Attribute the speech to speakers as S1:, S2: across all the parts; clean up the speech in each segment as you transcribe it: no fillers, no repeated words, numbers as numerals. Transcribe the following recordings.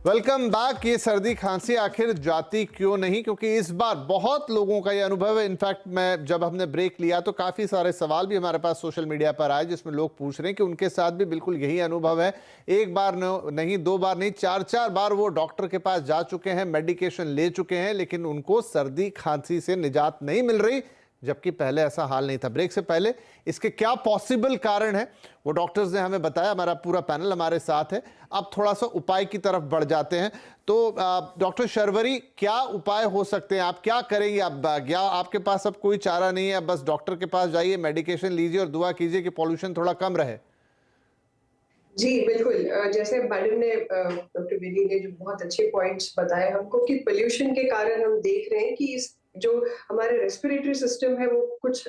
S1: Welcome back. ये सर्दी खांसी आखिर जाती क्यों नहीं, क्योंकि इस बार बहुत लोगों का ये अनुभव है। इनफैक्ट मैं जब हमने ब्रेक लिया तो काफ़ी सारे सवाल भी हमारे पास सोशल मीडिया पर आए जिसमें लोग पूछ रहे हैं कि उनके साथ भी बिल्कुल यही अनुभव है। एक बार नहीं, दो बार नहीं, चार बार वो डॉक्टर के पास जा चुके हैं, मेडिकेशन ले चुके हैं, लेकिन उनको सर्दी खांसी से निजात नहीं मिल रही, जबकि पहले ऐसा हाल नहीं था। ब्रेक से पहले इसके क्या पॉसिबल कारण है वो डॉक्टर्स ने हमें बताया। हमारा पूरा पैनल हमारे साथ है। अब थोड़ा सा उपाय की तरफ बढ़ जाते हैं। तो डॉक्टर शर्वरी, क्या उपाय हो सकते हैं? आप क्या करेंगे? क्या आपके पास अब कोई चारा नहीं है? अब बस डॉक्टर के पास जाइए, मेडिकेशन लीजिए और दुआ कीजिए कि पॉल्यूशन थोड़ा कम रहे।
S2: जी, बिल्कुल। जैसे मैडम ने डॉक्टर बेदी ने जो बहुत अच्छे पॉइंट्स बताए हमको कि पोल्यूशन के कारण हम देख रहे हैं कि इस जो हमारे रेस्पिरेटरी सिस्टम है वो कुछ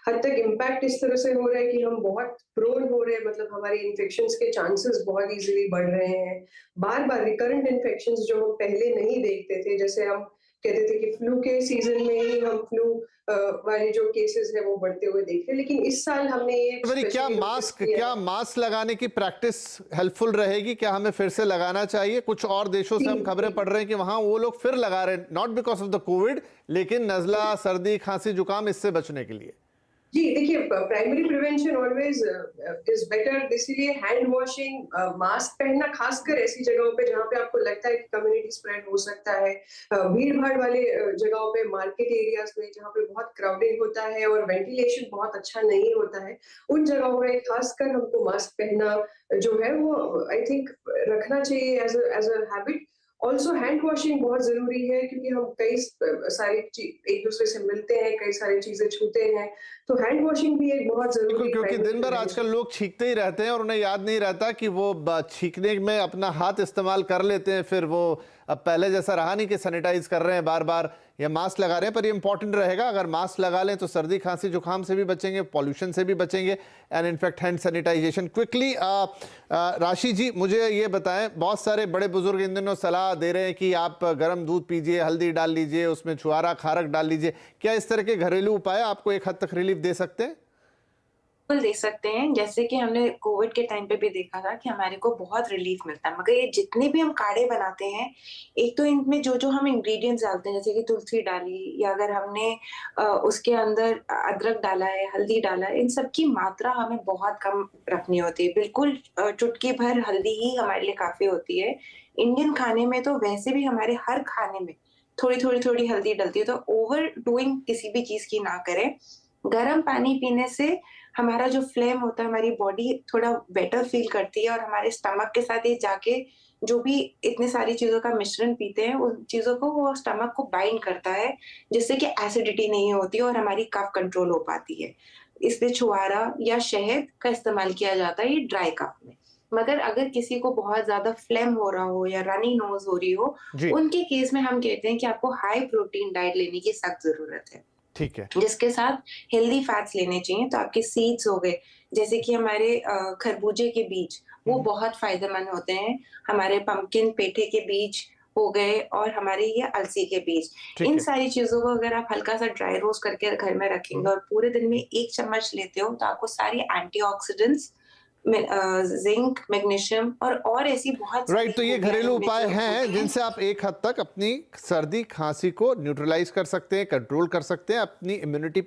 S2: हद तक इम्पैक्ट इस तरह से हो रहा है कि हम बहुत प्रोन हो रहे हैं, मतलब हमारे इन्फेक्शंस के चांसेस बहुत इजीली बढ़ रहे हैं। बार-बार रिकरेंट इन्फेक्शंस जो हम पहले नहीं देखते थे, जैसे हम कहते थे कि फ्लू के सीजन में ही हम फ्लू वाले जो केसेस है वो बढ़ते हुए देख रहे हैं, लेकिन इस साल हमने ये
S1: शर्वरी,
S2: स्पेशली नोटिस किया
S1: क्या
S2: है।
S1: मास्क लगाने की प्रैक्टिस हेल्पफुल रहेगी? क्या हमें फिर से लगाना चाहिए? कुछ और देशों
S2: जी,
S1: से हम खबरें
S2: जी।
S1: पढ़ रहे हैं कि वहां वो लोग फिर लगा रहे हैं, not because of the Covid, लेकिन नजला, सर्दी, खांसी, जुकाम इससे बचने के लिए।
S2: जी, देखिए, primary prevention always is better, इसीलिए हैंड वॉशिंग, मास्क पहनना, खासकर ऐसी जगहों पे जहाँ पे आपको लगता है कि कम्युनिटी स्प्रेड हो सकता है, भीड़ भाड़ वाले जगहों पे, मार्केट एरियाज में जहाँ पे बहुत क्राउडिंग होता है और वेंटिलेशन बहुत अच्छा नहीं होता है, उन जगहों में खासकर हमको मास्क पहनना जो है वो आई थिंक रखना चाहिए as a habit. Also hand washing बहुत जरूरी है, क्योंकि हम कई सारी एक दूसरे से मिलते हैं, कई सारी चीजें छूते हैं, तो हैंड वॉशिंग भी एक बहुत
S1: बिल्कुल,
S2: जरूरी
S1: क्योंकि
S2: प्राइमरी
S1: दिन भर आजकल
S2: प्रिवेंशन।
S1: लोग छींकते ही रहते हैं और उन्हें याद नहीं रहता कि वो छींकने में अपना हाथ इस्तेमाल कर लेते हैं। फिर वो अब पहले जैसा रहा नहीं कि सैनिटाइज कर रहे हैं बार बार या मास्क लगा रहे हैं। पर ये इंपॉर्टेंट रहेगा, अगर मास्क लगा लें तो सर्दी खांसी जुकाम से भी बचेंगे, पॉल्यूशन से भी बचेंगे, and in fact hand sanitisation quickly. Rashi ji, मुझे ये बताएं, बहुत सारे बड़े बुजुर्ग इन दिनों सलाह दे रहे हैं कि आप गर्म दूध पीजिए, हल्दी डाल लीजिए, उसमें छुआरा खारक डाल लीजिए। क्या इस तरह के घरेलू उपाय आपको एक हद तक रिलीफ दे सकते हैं?
S3: बिल्कुल दे सकते हैं। जैसे कि हमने कोविड के टाइम पे भी देखा था कि हमारे को बहुत रिलीफ मिलता है। मगर ये जितने भी हम काढ़े बनाते हैं, एक तो इनमें जो-जो हम इंग्रीडिएंट्स डालते हैं, जैसे कि तुलसी डाली या अगर हमने उसके अंदर अदरक डाला है, हल्दी डाला है, इन सब की मात्रा हमें बहुत कम रखनी होती है। बिल्कुल चुटकी भर हल्दी ही हमारे लिए काफ़ी होती है। इंडियन खाने में तो वैसे भी हमारे हर खाने में थोड़ी-थोड़ी हल्दी डलती है, तो ओवर डूइंग किसी भी चीज़ की ना करें। गर्म पानी पीने से हमारा जो फ्लेम होता है, हमारी बॉडी थोड़ा बेटर फील करती है और हमारे स्टमक के साथ ये जाके जो भी इतनी सारी चीज़ों का मिश्रण पीते हैं, उन चीज़ों को वो स्टमक को बाइंड करता है, जिससे कि एसिडिटी नहीं होती और हमारी कफ कंट्रोल हो पाती है। इसलिए छुआरा या शहद का इस्तेमाल किया जाता है ये ड्राई कफ में। मगर अगर किसी को बहुत ज़्यादा फ्लेम हो रहा हो या रनी नोज़ हो रही हो,
S1: जी,
S3: उनके केस में हम कहते हैं कि आपको हाई प्रोटीन डाइट लेने की सख्त ज़रूरत है।
S1: ठीक है।
S3: जिसके साथ हेल्दी फैट्स लेने चाहिए, तो आपके सीड्स हो गए, जैसे कि हमारे खरबूजे के बीज, वो बहुत फ़ायदेमंद होते हैं। हमारे पम्पकिन पेठे के बीज हो गए और हमारे ये अलसी के बीज।
S1: ठीक
S3: इन
S1: है।
S3: सारी चीज़ों को अगर आप हल्का-सा ड्राई रोस्ट करके घर में रखेंगे और पूरे दिन में 1 चम्मच लेते हो, तो आपको सारी एंटीऑक्सीडेंट्स ज़िंक, मैग्नीशियम और ऐसी बहुत
S1: राइट,
S3: सारी
S1: तो ये
S3: खूबियाँ
S1: घरेलू
S3: इनमें
S1: उपाय
S3: से
S1: हैं
S3: होती हैं।
S1: जिनसे आप एक हद तक अपनी सर्दी खांसी को न्यूट्रलाइज कर सकते हैं, कंट्रोल कर सकते हैं, अपनी इम्यूनिटी